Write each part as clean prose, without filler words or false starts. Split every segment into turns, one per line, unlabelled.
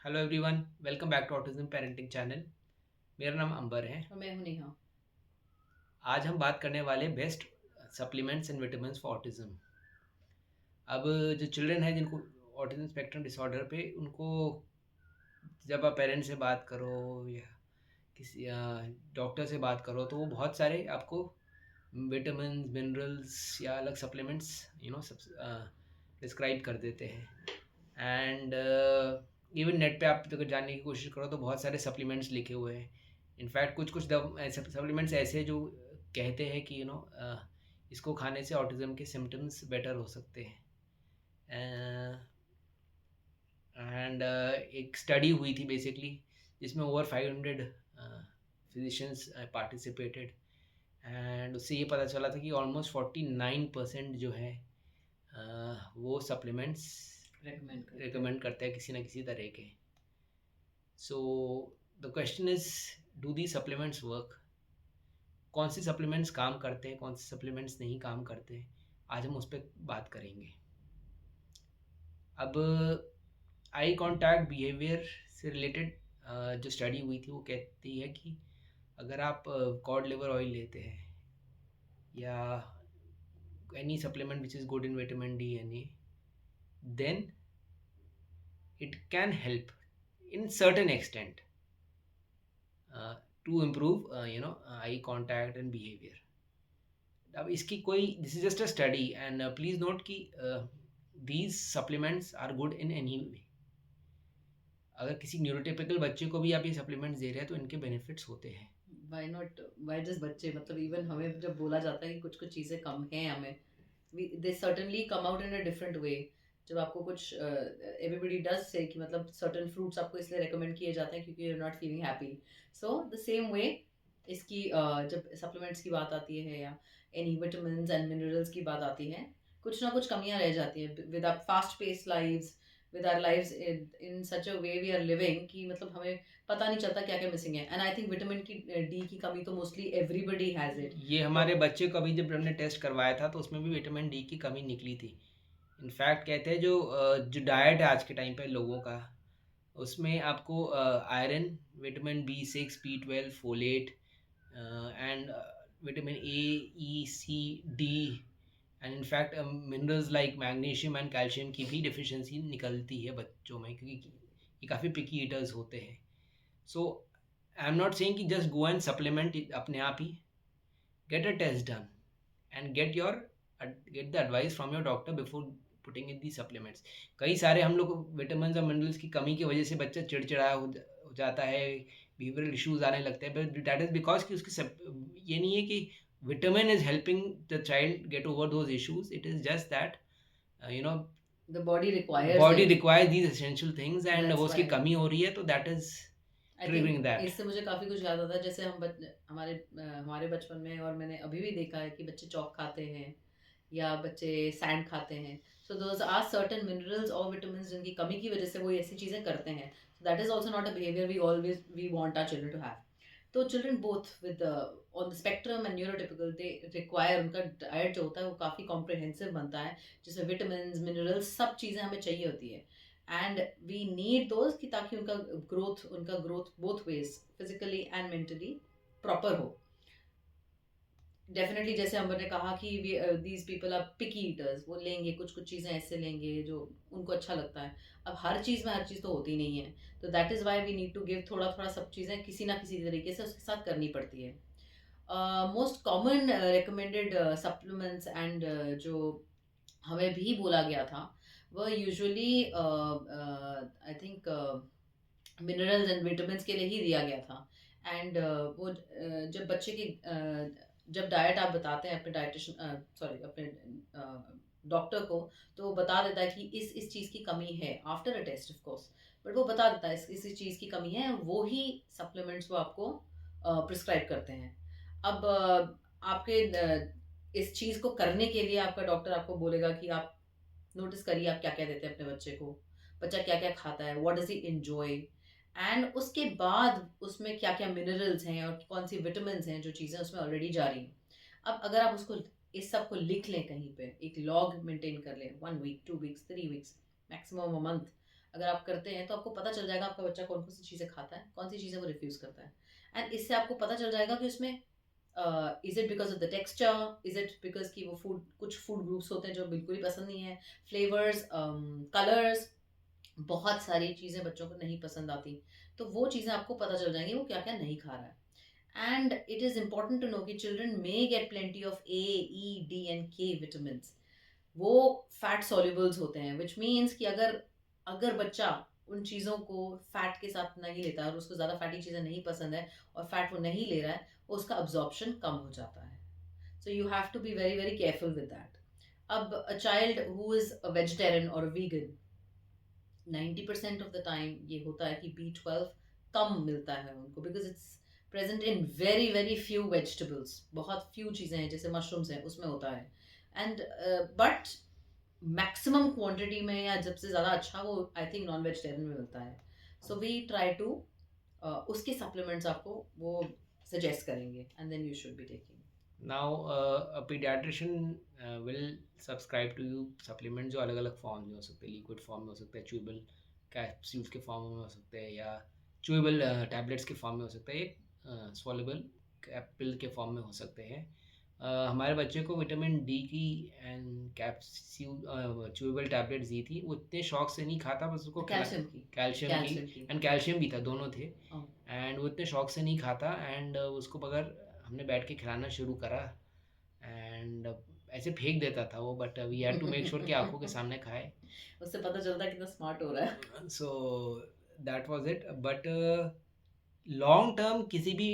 Hello everyone, welcome back to autism parenting channel. मेरा नाम अंबर है।
और मैं हूँ नेहा।
आज हम बात करने वाले best supplements and vitamins for autism. अब जो चिल्ड्रन है जिनको ऑटिज्म स्पेक्ट्रम डिसऑर्डर पे, उनको जब आप पेरेंट्स से बात करो या किसी डॉक्टर से बात करो तो वो बहुत सारे आपको विटामिन मिनरल्स या अलग सप्लीमेंट्स सब डिस्क्राइब कर देते हैं। एंड इवन नेट पे आप अगर जानने की कोशिश करो तो बहुत सारे सप्लीमेंट्स लिखे हुए हैं। इनफैक्ट कुछ कुछ सप्लीमेंट्स ऐसे जो कहते हैं कि इसको खाने से ऑटिज्म के सिम्टम्स बेटर हो सकते हैं। एंड एक स्टडी हुई थी बेसिकली, जिसमें ओवर 500 फिजिशियंस पार्टिसिपेटेड। एंड उससे ये पता चला था कि ऑलमोस्ट 49% जो है वो सप्लीमेंट्स रिकमेंड करते हैं किसी ना किसी तरह के। So the question is, do the supplements work? कौन से सप्लीमेंट्स काम करते हैं, कौन से सप्लीमेंट्स नहीं काम करते, आज हम उस पर बात करेंगे। अब आई कांटेक्ट बिहेवियर से रिलेटेड जो स्टडी हुई थी वो कहती है कि अगर आप कॉड लिवर ऑयल लेते हैं या any supplement which is good in vitamin D and A, then it can help in certain extent to improve eye contact and behaviour. अब इसकी कोई, this is just a study and please note कि these supplements are good in any way. अगर किसी neurotypical बच्चे को भी आप ये सप्लीमेंट्स दे रहे हैं तो इनके बेनिफिट्स होते हैं।
व्हाई नॉट, व्हाई जस्ट बच्चे, मतलब इवन हमें जब बोला जाता है कि कुछ कुछ चीज़ें कम हैं हमें, they certainly come out in a different way. जब आपको कुछ एवरीबडी डज से कि मतलब सर्टेन फ्रूट्स आपको इसलिए रिकमेंड किए जाते हैं क्योंकि you are not feeling happy. So the same way इसकी जब सप्लीमेंट्स की बात आती है या एनी विटामिन एंड मिनरल्स की बात आती है, कुछ ना कुछ कमियां रह जाती हैं with our fast pace lives, with our lives in such a way we are living कि मतलब हमें पता नहीं चलता क्या क्या मिसिंग है। एंड आई थिंक विटामिन की डी की कमी तो मोस्टली एवरीबडी हैज इट।
ये हमारे बच्चे को अभी जब हमने टेस्ट करवाया था तो उसमें भी विटामिन डी की कमी निकली थी। इनफैक्ट कहते हैं जो डाइट है आज के टाइम पे लोगों का, उसमें आपको iron, vitamin B6, B12, folate and vitamin A, E, C, D and in fact minerals like magnesium and calcium की भी डिफिशियंसी निकलती है बच्चों में, क्योंकि ये काफ़ी पिकी ईटर्स होते हैं। So I am not saying कि जस्ट गो एंड सप्लीमेंट अपने आप ही। Get a test done and get the advice from your doctor before putting in the supplements. कई सारे हम लोग विटामिन और मिनरल्स की कमी की वजह से बच्चा चिड़चिड़ा हो जाता है, बिहेवियरल इश्यूज आने लगते हैं, बट दैट इज बिकॉज कि ये नहीं है कि vitamin is helping the child get over those issues. It is just that you know
the body requires
body
it.
Requires these essential things and वो
that's
उसकी
व्हाई
कमी हो रही है, तो that is
I
triggering
think
that.
इससे मुझे काफ़ी कुछ याद आता है। जैसे हमारे बचपन में, और मैंने अभी भी देखा है कि बच्चे चॉक खाते हैं या बच्चे सैंड खाते हैं। So those are certain minerals और विटामिन जिनकी कमी की वजह से वो ऐसी चीज़ें करते हैं। So that is also not a behaviour we want our children to have. तो children both with on the spectrum and neurotypical, they require, उनका डाइट जो होता है वो काफ़ी कॉम्प्रिहेंसिव बनता है, जिसमें विटामिन मिनरल्स सब चीज़ें हमें चाहिए होती है। एंड वी नीड दोज कि ताकि उनका growth both ways, physically and mentally, proper हो। डेफिनेटली जैसे अंबर ने कहा कि these people are picky eaters, वो लेंगे कुछ कुछ चीज़ें ऐसे लेंगे जो उनको अच्छा लगता है। अब हर चीज़ में हर चीज़ तो होती नहीं है, तो that is why we need to give थोड़ा थोड़ा सब चीज़ें किसी ना किसी तरीके से उसके साथ करनी पड़ती है। Most common recommended supplements and जो हमें भी बोला गया था, वह usually I think minerals and vitamins के लिए ही दिया गया था। एंड वो जब बच्चे की जब डाइट आप बताते हैं अपने डाइटिशियन, सॉरी अपने डॉक्टर को, तो वो बता देता है कि इस चीज़ की कमी है after a test of course. But वो बता देता है इस चीज़ की कमी है, वो ही सप्लीमेंट्स वो आपको प्रिस्क्राइब करते हैं। अब आपके इस चीज़ को करने के लिए आपका डॉक्टर आपको बोलेगा कि आप नोटिस करिए आप क्या क्या देते हैं अपने बच्चे को, बच्चा क्या क्या खाता है, what does he enjoy, and उसके बाद उसमें क्या क्या मिनरल्स हैं और कौन सी विटामिन हैं जो चीज़ें उसमें ऑलरेडी जा रही हैं। अब अगर आप उसको इस सब को लिख लें कहीं पे, एक लॉग मेंटेन कर लें, 1 week, 2 weeks, 3 weeks, maximum a month, अगर आप करते हैं तो आपको पता चल जाएगा आपका बच्चा कौन कौन सी चीज़ें खाता है, कौन सी चीज़ें वो रिफ्यूज़ करता है। एंड इससे आपको पता चल जाएगा कि उसमें is it because of the texture, is it because कि वो फूड, कुछ फूड ग्रुप्स होते हैं जो बिल्कुल ही पसंद नहीं है, फ्लेवर्स, कलर्स, बहुत सारी चीज़ें बच्चों को नहीं पसंद आती। तो वो चीज़ें आपको पता चल जाएँगी वो क्या-क्या नहीं खा रहा है। And it is important to know कि children may get plenty of A, E, D and K vitamins. वो फैट solubles होते हैं, which means कि अगर अगर बच्चा उन चीज़ों को फैट के साथ नहीं लेता है और उसको ज़्यादा फैटी चीज़ें नहीं पसंद है और फैट वो नहीं ले रहा है, उसका absorption कम हो जाता है. So you have to be very very careful with that. अब a child who is a vegetarian or a vegan, 90% of the time ये होता है कि B12 कम मिलता है उनको, because it's present in very very few vegetables, बहुत few चीज़ें हैं जैसे मशरूम्स हैं उसमें होता है। एंड बट मैक्सिमम क्वांटिटी में या जब से ज़्यादा अच्छा वो आई थिंक नॉन वेजिटेरियन में मिलता है। सो वी ट्राई टू उसके सप्लीमेंट्स आपको वो सजेस्ट करेंगे and then you should be taking.
Now a paediatrician will subscribe to you supplement जो अलग अलग फॉर्म में हो सकते हैं, लिक्विड फॉर्म में हो सकते हैं, च्यूबल कैप्सूल्स के फॉर्म में हो सकते हैं, या च्यूबल टैबलेट्स के फॉर्म में हो सकता है, एक स्वॉलेबल पिल के फॉर्म में हो सकते हैं। हमारे बच्चे को विटामिन डी की एंड कैप्सूल च्यूबल टैबलेट्स दी थी, वो इतने शौक से नहीं खाता, बस उसको खिला
कैल्शियम की,
कैल्शियम की
कैल्शियम की।
एंड कैल्शियम भी था, दोनों थे।
Oh.
एंड वो इतने शौक से नहीं खाता एंड उसको बगैर हमने बैठ के खिलाना शुरू करा एंड ऐसे फेंक देता था वो, but we had to make sure कि आंखों के सामने खाए।
उससे पता चलता है कितना स्मार्ट हो रहा है।
So that was it, but long term किसी भी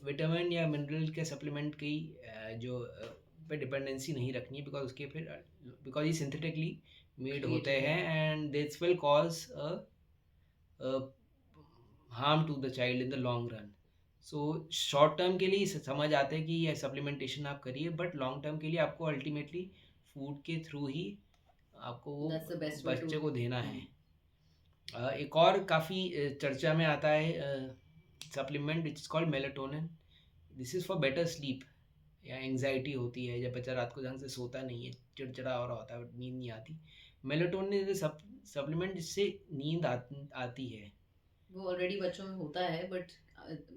विटामिन या मिनरल के सप्लीमेंट की जो पे डिपेंडेंसी नहीं रखनी है, बिकॉज उसके फिर बिकॉज ये सिंथेटिकली मेड होते
Created है।
हैं and this will cause harm to the child in the long run. So short term के लिए समझ आते हैं कि ये सप्लीमेंटेशन आप करिए, बट लॉन्ग टर्म के लिए आपको अल्टीमेटली फूड के थ्रू ही आपको वो
That's the best way to.
बच्चे को देना है। एक और काफ़ी चर्चा में आता है supplement which is called melatonin. This is for better sleep. या एंग्जाइटी होती है जब बच्चा रात को ढंग से सोता नहीं है, चिड़चिड़ा हो रहा होता है, नींद नहीं आती, मेलाटोनिन इज सप्लीमेंट जिससे नींद आती है।
वो ऑलरेडी बच्चों में होता है बट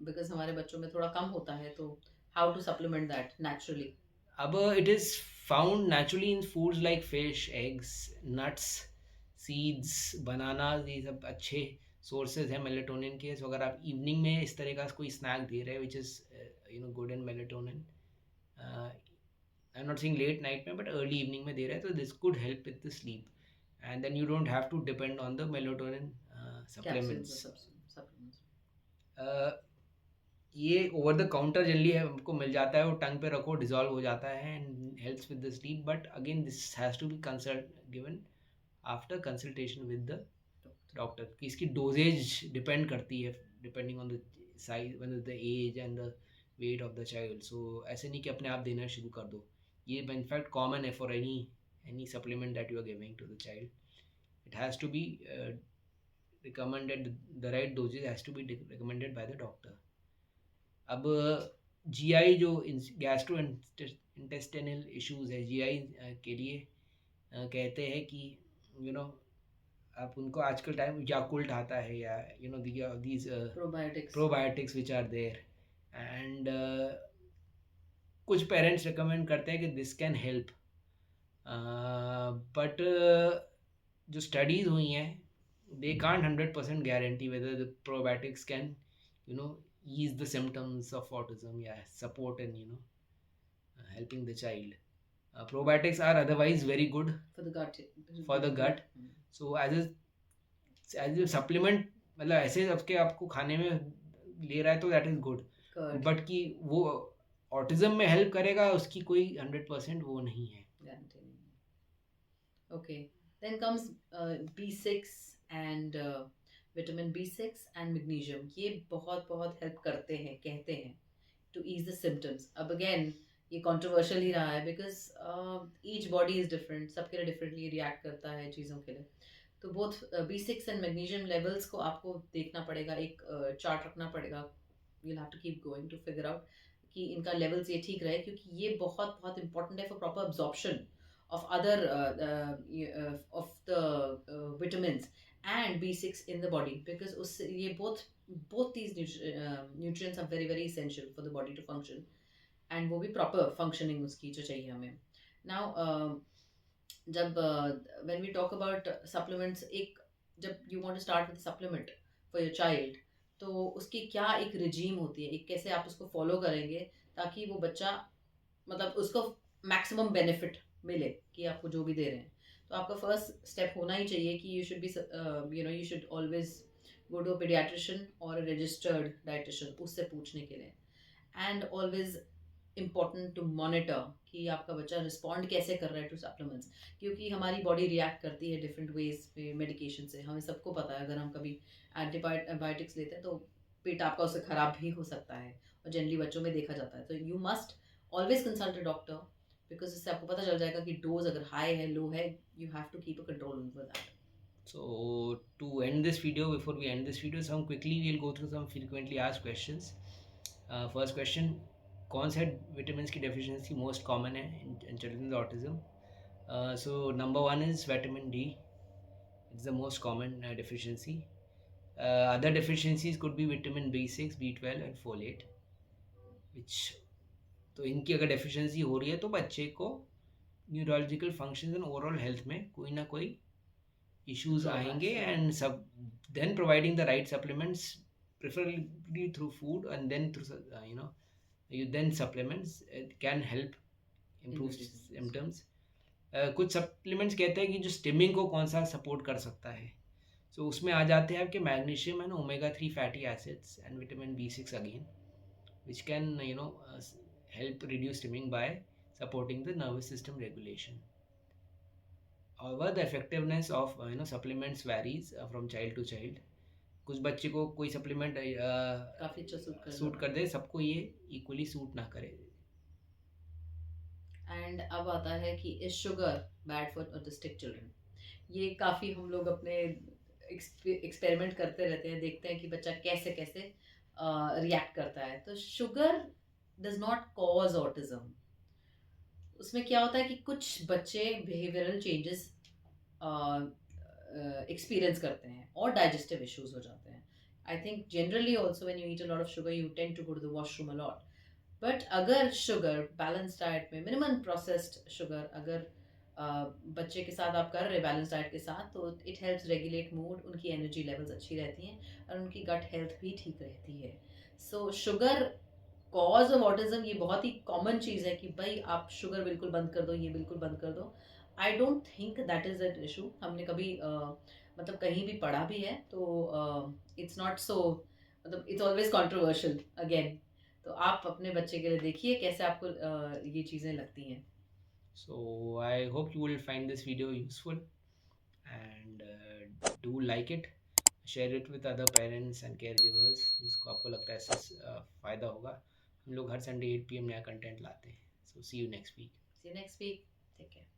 बिकॉज हमारे बच्चों में थोड़ा कम होता है, तो how to supplement that naturally.
अब it is found naturally in foods like fish, eggs, nuts, seeds, banana, ये सब अच्छे सोर्सेज हैं मेलेटोनिन के। सो अगर आप इवनिंग में इस तरह का कोई स्नैक दे रहे हैं which is good in melatonin, I am not saying late night में, बट अर्ली इवनिंग में दे रहे हैं, तो this could help with the sleep and then you don't have to depend on the melatonin
capsules
supplements.
Supplements.
ये over the counter generally हमको मिल जाता है, वो टंग पे रखो डिजॉल्व हो जाता है and helps with the sleep, but again this has to be consult given after consultation with the doctor, कि इसकी डोजेज डिपेंड करती है depending on the size, the age and the weight of the child. So ऐसे नहीं कि अपने आप देना शुरू कर दो, ये इनफैक्ट कॉमन है for any supplement that you are giving to the child. It has to be recommended, the right dosage has to be recommended by the doctor. अब जीआई जो गैस्ट्रो इंटेस्टिनल इश्यूज है, GI के लिए कहते हैं कि you know आप उनको आजकल टाइम याकुल्ट आता है, या these
probiotics.
Probiotics which are there and कुछ पेरेंट्स रिकमेंड करते हैं कि दिस कैन हेल्प, बट जो स्टडीज़ हुई हैं they can't 100% guarantee whether the probiotics can ease the symptoms of autism, yeah, support in helping the child. Probiotics are otherwise very good
for the gut,
for the gut. So as a supplement, मतलब ऐसे सबके आपको खाने में ले रहा है तो दैट इज गुड, बट कि वो ऑटिज्म में हेल्प करेगा उसकी कोई 100% वो नहीं है,
गारंटी नहीं है। Okay, then comes B6 and vitamin B6 and magnesium. ये बहुत बहुत हेल्प करते हैं, कहते हैं, टू ईज द सिम्टम्स। अब अगेन ये कंट्रोवर्शियल ही रहा है because each body is different, सबके लिए डिफरेंटली रिएक्ट करता है चीज़ों के लिए। तो both B6 and magnesium levels को आपको देखना पड़ेगा, एक चार्ट रखना पड़ेगा। You have to keep going to figure out कि इनका लेवल्स ये ठीक रहे, क्योंकि ये बहुत बहुत इंपॉर्टेंट है for proper absorption of other of the vitamins and B6 in the body, because उससे ये both these nutrients are very very essential for the body to function, and वो भी proper functioning उसकी जो चाहिए हमें. Now जब when we talk about supplements, एक जब you want to start with a supplement for your child, तो उसकी क्या एक regime होती है, एक कैसे आप उसको follow करेंगे ताकि वो बच्चा मतलब उसको मैक्सिमम बेनिफिट मिले कि आपको जो भी दे रहे हैं. तो आपका फर्स्ट स्टेप होना ही चाहिए कि you should be you should always go to paediatrician और रजिस्टर्ड डाइटिशियन उससे पूछने के लिए. And always important to monitor कि आपका बच्चा रिस्पॉन्ड कैसे कर रहा है टू सप्लीमेंट्स, क्योंकि हमारी बॉडी रिएक्ट करती है डिफरेंट वेज पे मेडिकेशन से. हमें सबको पता है, अगर हम कभी एंटीबायोटिक्स लेते हैं तो पेट आपका उससे खराब भी हो सकता है, और जनरली बच्चों में देखा जाता है. तो you must always consult a doctor, because इससे आपको पता चल जाएगा कि डोज अगर हाई है लो है, you have to keep a control over that.
So to end this video, before we end this video, some quickly we'll go through some frequently asked questions. First question, कौन से vitamin की deficiency most common है in children with autism? So number one is vitamin D. It's the most common deficiency. Other deficiencies could be vitamin B6, B12 and folate, which तो इनकी अगर deficiency हो रही है तो बच्चे को neurological functions and overall health में कोई ना कोई issues आएंगे. And सब then providing the right supplements, preferably through food, and then through you then supplements can help improve symptoms. कुछ सप्लीमेंट्स कहते हैं कि जो स्टिमिंग को कौन सा सपोर्ट कर सकता है. सो उसमें आ जाते हैं आपके magnesium and omega 3 fatty acids and vitamin B6 again, which can help reduce stimming by supporting the nervous system regulation. However, the effectiveness of supplements varies from child to child. कुछ बच्चे को कोई सप्लीमेंट
काफी अच्छा
suit कर दे, सबको ये equally suit ना करे.
एंड अब आता है कि is sugar bad for autistic children. ये काफ़ी हम लोग अपने एक्सपेरिमेंट करते रहते हैं, देखते हैं कि बच्चा कैसे कैसे रिएक्ट करता है. तो sugar does not cause autism. उसमें क्या होता है कि कुछ बच्चे बिहेवियरल चेंजेस एक्सपीरियंस करते हैं और डाइजेस्टिव इश्यूज हो जाते हैं. I think generally also when you eat a lot of sugar you tend to go to the washroom a lot. But अगर शुगर बैलेंस डाइट में मिनिमम प्रोसेस्ड शुगर अगर बच्चे के साथ आप कर रहे बैलेंस डाइट के साथ, तो इट हेल्प्स रेगुलेट मूड, उनकी एनर्जी लेवल्स अच्छी रहती हैं और उनकी गट हेल्थ भी ठीक रहती है. सो शुगर कॉज ऑफ ऑटिज्म ये बहुत ही कॉमन चीज़ है कि भाई आप शुगर बिल्कुल बंद कर दो, ये बिल्कुल बंद कर दो. I don't think that is an issue. हमने कभी मतलब कहीं भी पढ़ा भी है तो इट्स नॉट सो, मतलब इट्स ऑलवेज कॉन्ट्रोवर्शियल अगेन. तो आप अपने बच्चे के लिए देखिए कैसे आपको ये चीज़ें लगती हैं.
So I hope you will find this video useful and do like it, share it with other parents and caregivers जिसको आपको लगता है इससे फ़ायदा होगा. हम लोग हर संडे 8 PM नया कंटेंट लाते हैं. So see you next week.
See you next week. Take care.